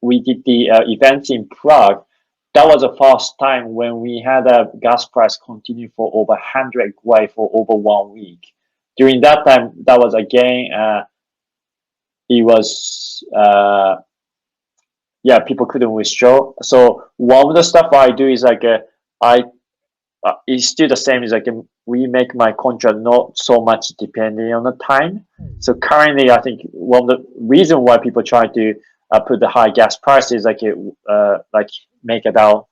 we did the events in Prague, that was the first time when we had a gas price continue for over 100 gwei for over 1 week. During that time, that was again, it was, yeah, people couldn't withdraw. So one of the stuff I do is like, I it's still the same. Is like we make my contract not so much depending on the time. So currently, I think one of the reason why people try to put the high gas price is like make it out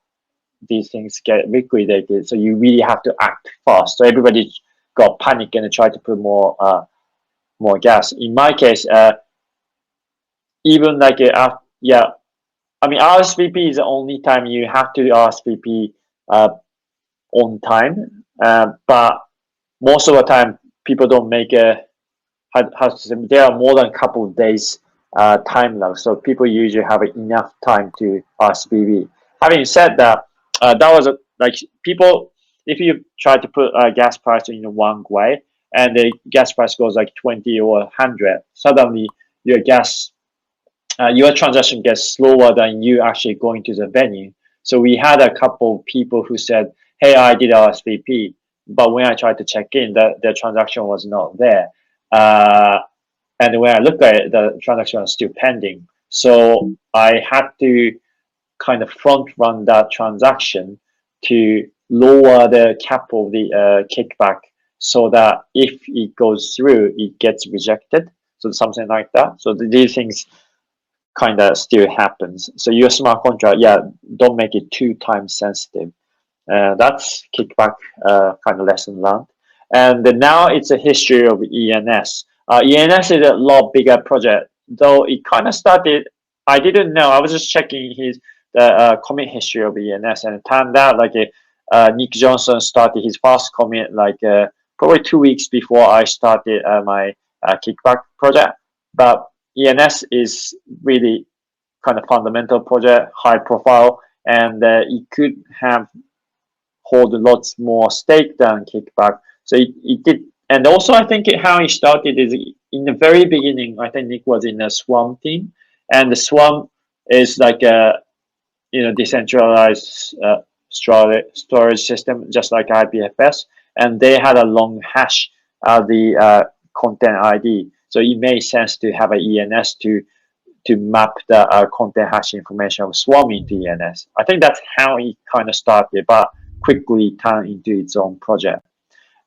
these things get liquidated. So you really have to act fast. So everybody got panic and try to put more gas. In my case, even like yeah, I mean RSVP is the only time you have to RSVP on time, but most of the time people don't make how to say, there are more than a couple of days time lag, so people usually have enough time to RSVP. Having said that, that was like people, if you try to put a gas price in one way and the gas price goes like 20 or 100, suddenly your your transaction gets slower than you actually going to the venue. So we had a couple of people who said, hey, I did RSVP, but when I tried to check in, the transaction was not there. And when I look at it, the transaction was still pending. So I had to kind of front run that transaction to lower the cap of the kickback so that if it goes through, it gets rejected. So something like that. So these things kind of still happens. So your smart contract, yeah, don't make it too time sensitive. That's kickback kind of lesson learned. And now it's a history of ENS. ENS is a lot bigger project, though it kind of started. I didn't know. I was just checking the commit history of ENS, and it turned out like Nick Johnson started his first commit like probably 2 weeks before I started my kickback project. But ENS is really kind of fundamental project, high profile, and it could have hold lots more stake than kickback. So it did, and also I think how it started is in the very beginning. I think Nick was in a Swarm team, and the Swarm is like a decentralized storage system, just like IPFS, and they had a long hash the content ID. So it made sense to have an ENS to map the content hash information of Swarm into ENS. I think that's how it kind of started, but quickly turned into its own project.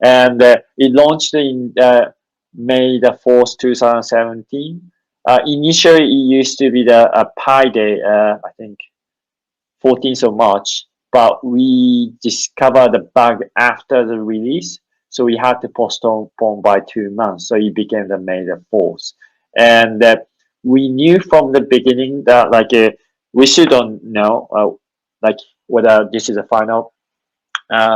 And it launched in May the 4th, 2017. Initially, it used to be the Pi Day, I think 14th of March, but we discovered the bug after the release, so we had to postpone by 2 months. So it became the May the 4th. And we knew from the beginning that we still don't know whether this is a final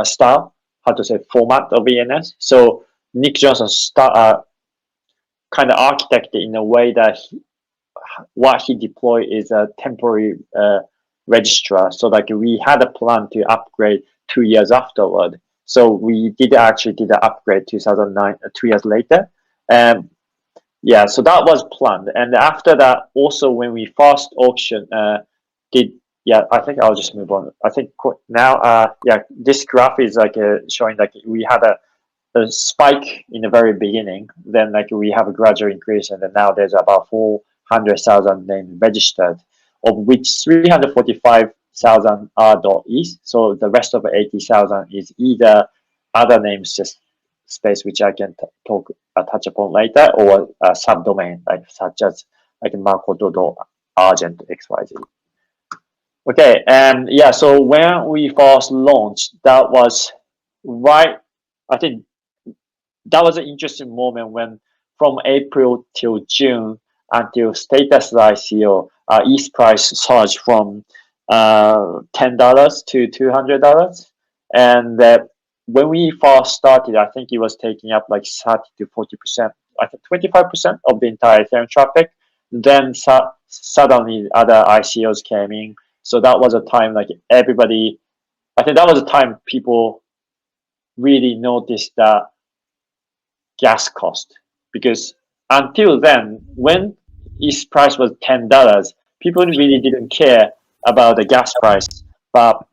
style, how to say, format of ENS. So Nick Johnson kind of architected in a way that what he deployed is a temporary registrar. So we had a plan to upgrade 2 years afterward. So we actually did the upgrade 2009, 2 years later. Yeah, so that was planned. And after that, also when we first auction yeah, I think I'll just move on. I think now, yeah, this graph is showing we had a spike in the very beginning. Then we have a gradual increase, and then now there's about 400,000 names registered, of which 345,000 are .eth. So the rest of 80,000 is either other names, just space, which I can touch upon later, or a subdomain such as Makoto.argent XYZ. Okay, and yeah, so when we first launched, that was right. I think that was an interesting moment when from April till June until status ICO, ETH price surged from $10 to $200, and when we first started, I think it was taking up 30 to 40%, I think 25% of the entire Ethereum traffic. Then suddenly other ICOs came in. So that was a time everybody, I think that was a time people really noticed that gas cost, because until then, when ETH price was $10, people really didn't care about the gas price. But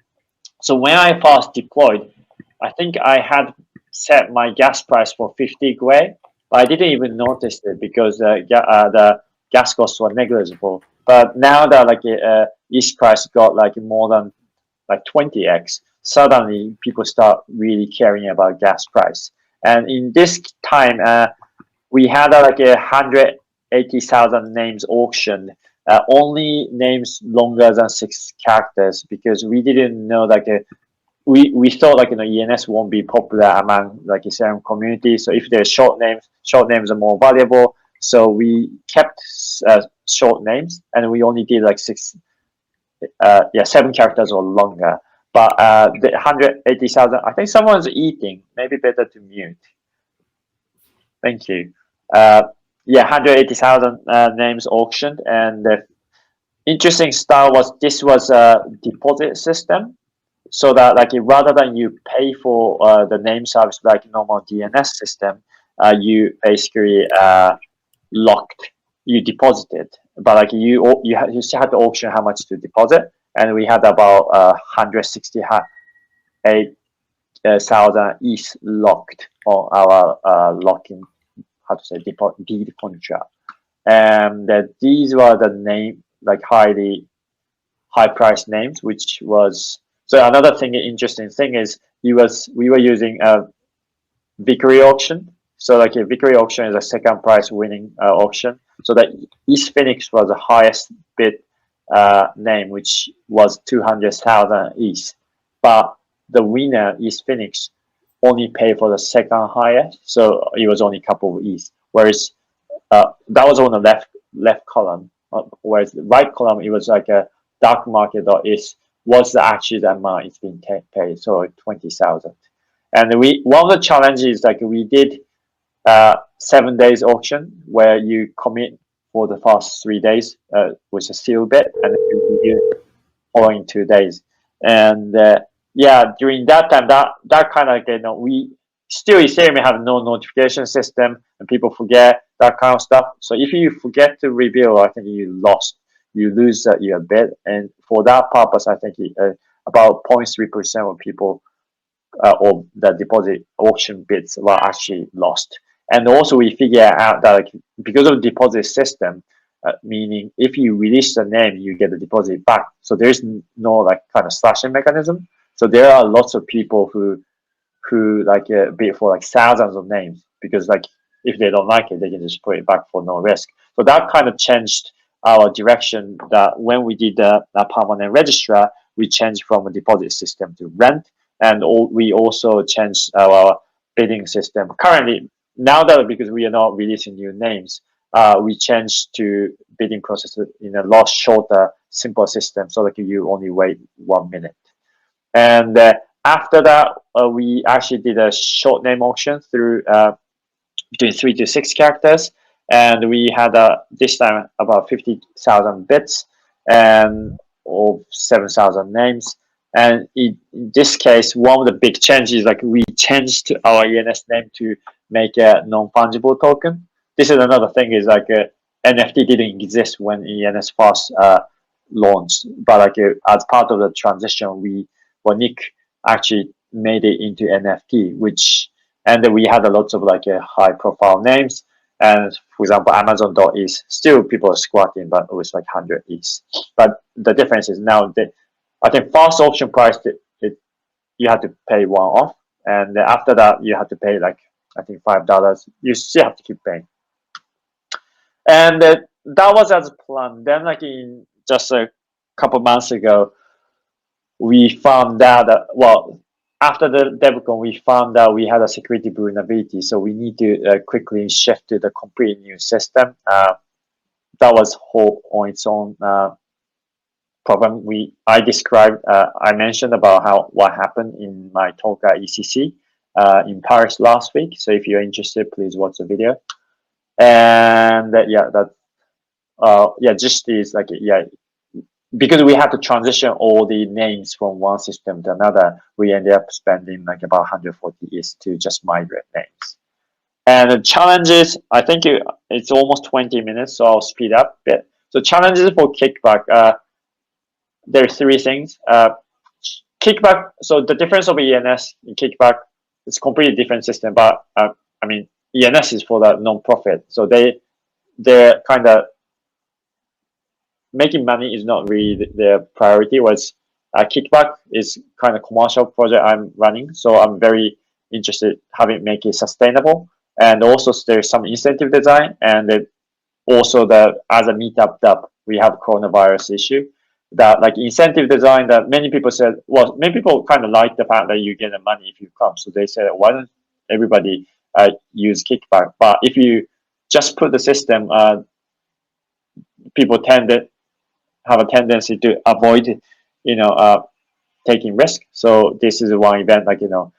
so when I first deployed, I think I had set my gas price for 50 Gwei, but I didn't even notice it because the gas costs were negligible. But now that like each price got like more than like 20x, suddenly people start really caring about gas price. And in this time, we had like 180,000 names auctioned. Only names longer than 6 characters because we didn't know like we thought like ENS won't be popular among like Ethereum community. So if there's short names are more valuable. So we kept short names and we only did like 7 characters or longer. But the 180,000, I think someone's eating. Maybe better to mute. Thank you. 180,000 names auctioned, and the interesting style was this was a deposit system, so that like rather than you pay for the name service like normal DNS system, you basically locked, you deposited, but like you still had to auction how much to deposit, and we had about 168,000 ETH locked on our locking, how to say, deed contract. And these were the name, like high price names, which was, so another thing, interesting thing is we were using a Victory auction. So like a Victory auction is a second prize winning auction. So that East Phoenix was the highest bid name, which was 200,000 ETH. But the winner, East Phoenix, only paid for the second highest, so it was only a couple of ETH. Whereas that was on the left column, whereas the right column, it was like a dark market or is what's actually the amount it's been paid, so 20,000. And one of the challenges, like we did 7 days auction where you commit for the first 3 days with a seal bid, and then you review following 2 days. And during that time, that kind of we still Ethereum have no notification system, and people forget that kind of stuff. So if you forget to reveal, I think you lose your bid. And for that purpose, I think about 0.3% of people or the deposit auction bids were actually lost. And also we figure out that like, because of the deposit system, meaning if you release the name, you get the deposit back. So there's no like kind of slashing mechanism. So there are lots of people who like bid for like thousands of names because like if they don't like it, they can just put it back for no risk. So that kind of changed our direction. That when we did the permanent registrar, we changed from a deposit system to rent, and we also changed our bidding system. Currently, now that because we are not releasing new names, we changed to bidding process in a lot shorter, simple system, so that you only wait 1 minute. And after that, we actually did a short name auction through between 3 to 6 characters, and we had this time about 50,000 bits and of 7,000 names. And in this case, one of the big changes, like we changed our ENS name to make a non-fungible token. This is another thing, is like NFT didn't exist when ENS first launched, but like as part of the transition, Nick actually made it into NFT, and we had a lot of like high profile names. And for example, Amazon.is, still people are squatting, but it was like 100 ETH. But the difference is now I think first auction price, you had to pay one off, and after that you had to pay like I think $5. You still have to keep paying. And that was as planned. Then like in just a couple months ago, we found out that, well, after the DevCon, we found out we had a security vulnerability, so we need to quickly shift to the complete new system. That was whole on its own problem. I described, I mentioned about what happened in my talk at ECC in Paris last week. So if you're interested, please watch the video. And just is like because we had to transition all the names from one system to another, we ended up spending like about 140 ETH to just migrate names. And the challenges, I think it's almost 20 minutes, so I'll speed up a bit. So challenges for Kickback. There are three things. Kickback. So the difference of ENS and Kickback is completely different system. But I mean, ENS is for the non-profit. So they're kind of making money is not really their priority. Was Kickback is kind of commercial project I'm running. So I'm very interested having make it sustainable. And also there's some incentive design, and also the as a meetup that we have coronavirus issue, that like incentive design that many people said, well, many people kind of like the fact that you get the money if you come, so they said, why don't everybody use Kickback? But if you just put the system, people tend to have a tendency to avoid, taking risk. So this is one event, like no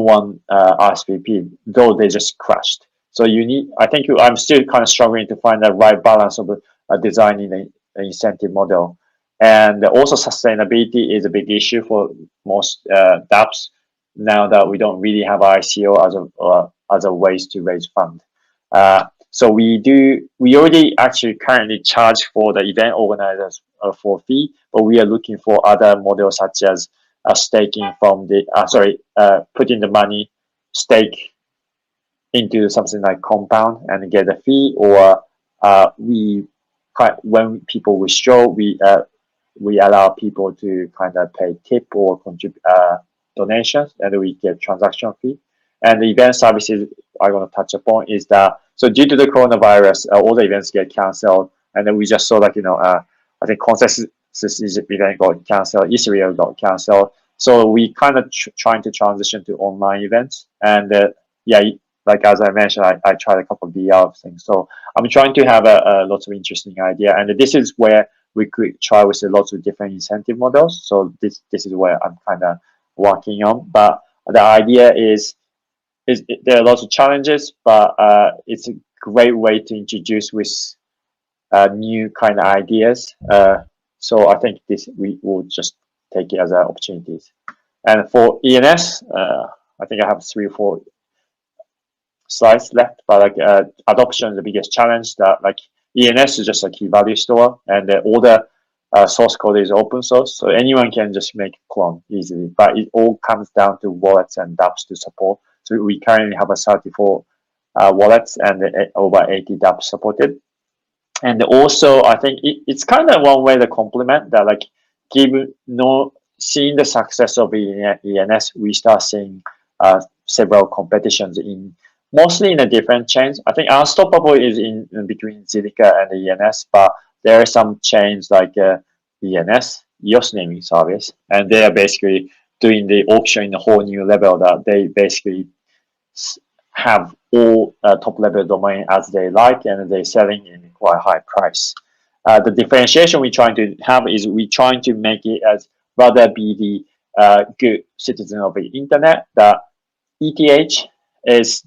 one RSVP, though they just crashed. So I think I'm still kind of struggling to find the right balance of designing an incentive model. And also sustainability is a big issue for most dApps now that we don't really have ICO as a ways to raise fund. So we already actually currently charge for the event organizers for fee, but we are looking for other models such as staking from the putting the money stake into something like Compound and get a fee, or when people withdraw, we allow people to kind of pay tip or contribute donations, and we get transaction fee. And the event services I want to touch upon is that, so due to the coronavirus, all the events get cancelled, and then we just saw like I think Consensus event got cancelled, Ethereum got cancelled. So we kind of trying to transition to online events, and like as I mentioned, I tried a couple of VR things. So I'm trying to have a lots of interesting idea, and this is where we could try with lots of different incentive models. So this is where I'm kind of working on. But the idea is there are lots of challenges, but it's a great way to introduce with new kind of ideas. So I think we will just take it as opportunities. And for ENS, I think I have 3 or 4 slides left, but like adoption is the biggest challenge. That like ENS is just a key value store, and all the source code is open source, so anyone can just make a clone easily. But it all comes down to wallets and dApps to support. So we currently have a 34 wallets and over 80 dApps supported. And also, I think it's kind of one way to complement that, like, seeing the success of ENS, we start seeing several competitions mostly in the different chains. I think Unstoppable is in between Zilliqa and the ENS, but there are some chains like ENS, EOS naming service, and they are basically doing the auction in a whole new level that they basically have all top level domain as they like, and they're selling in quite high price. The differentiation we're trying to have is we're trying to make it as rather be the good citizen of the internet. That ETH is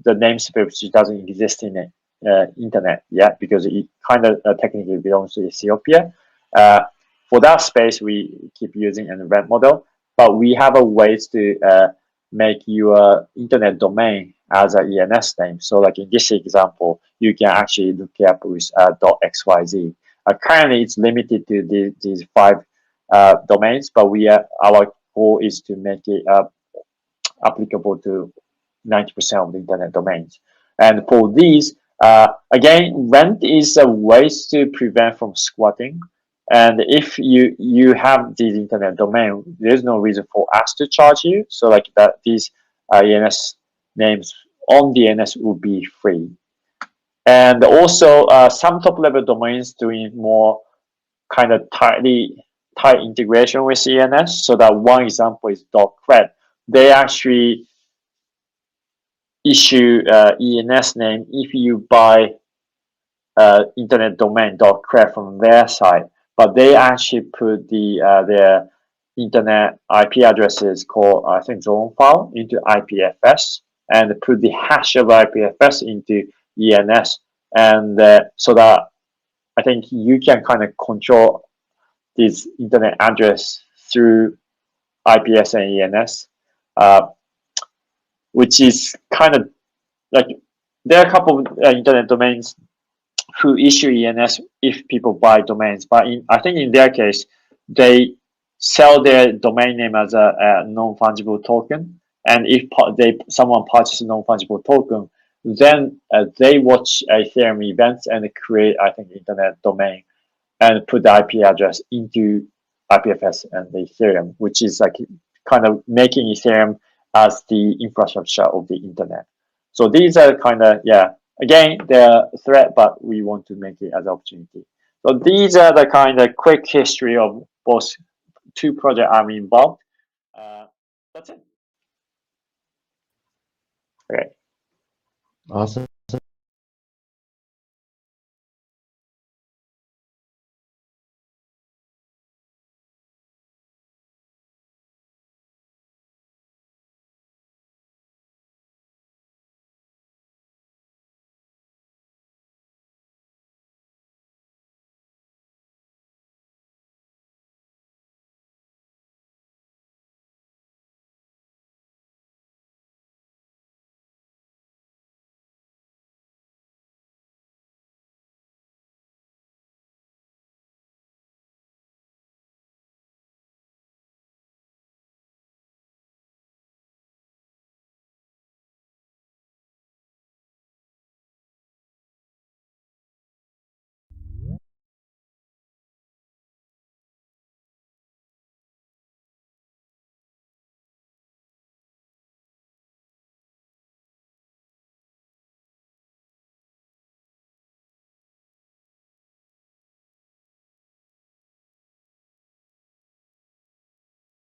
the namespace which doesn't exist in the internet yet, because it kind of technically belongs to Ethiopia. For that space, we keep using an event model, but we have a ways to make your internet domain as an ENS name. So like in this example, you can actually look up with .xyz. Currently, it's limited to these 5 domains, but our goal is to make it applicable to 90% of the internet domains. And for these, again, rent is a way to prevent from squatting. And if you have these internet domain, there's no reason for us to charge you. So like that, these ENS names on the ENS will be free. And also some top level domains doing more kind of tight integration with ENS. So that one example is .cred. They actually issue ENS name if you buy internet domain .cred from their side, but they actually put their internet IP addresses called I think zone file into IPFS, and put the hash of IPFS into ENS, and so that I think you can kind of control this internet address through IPS and ENS, which is kind of like there are a couple of internet domains who issue ENS if people buy domains. But I think in their case, they sell their domain name as a non-fungible token. And if someone purchases a non-fungible token, then they watch Ethereum events and create, I think, internet domain and put the IP address into IPFS and the Ethereum, which is like kind of making Ethereum as the infrastructure of the internet. So these are kind of, yeah, again, they're a threat, but we want to make it as an opportunity. So these are the kind of quick history of both two projects I'm involved. That's it. Okay. Awesome.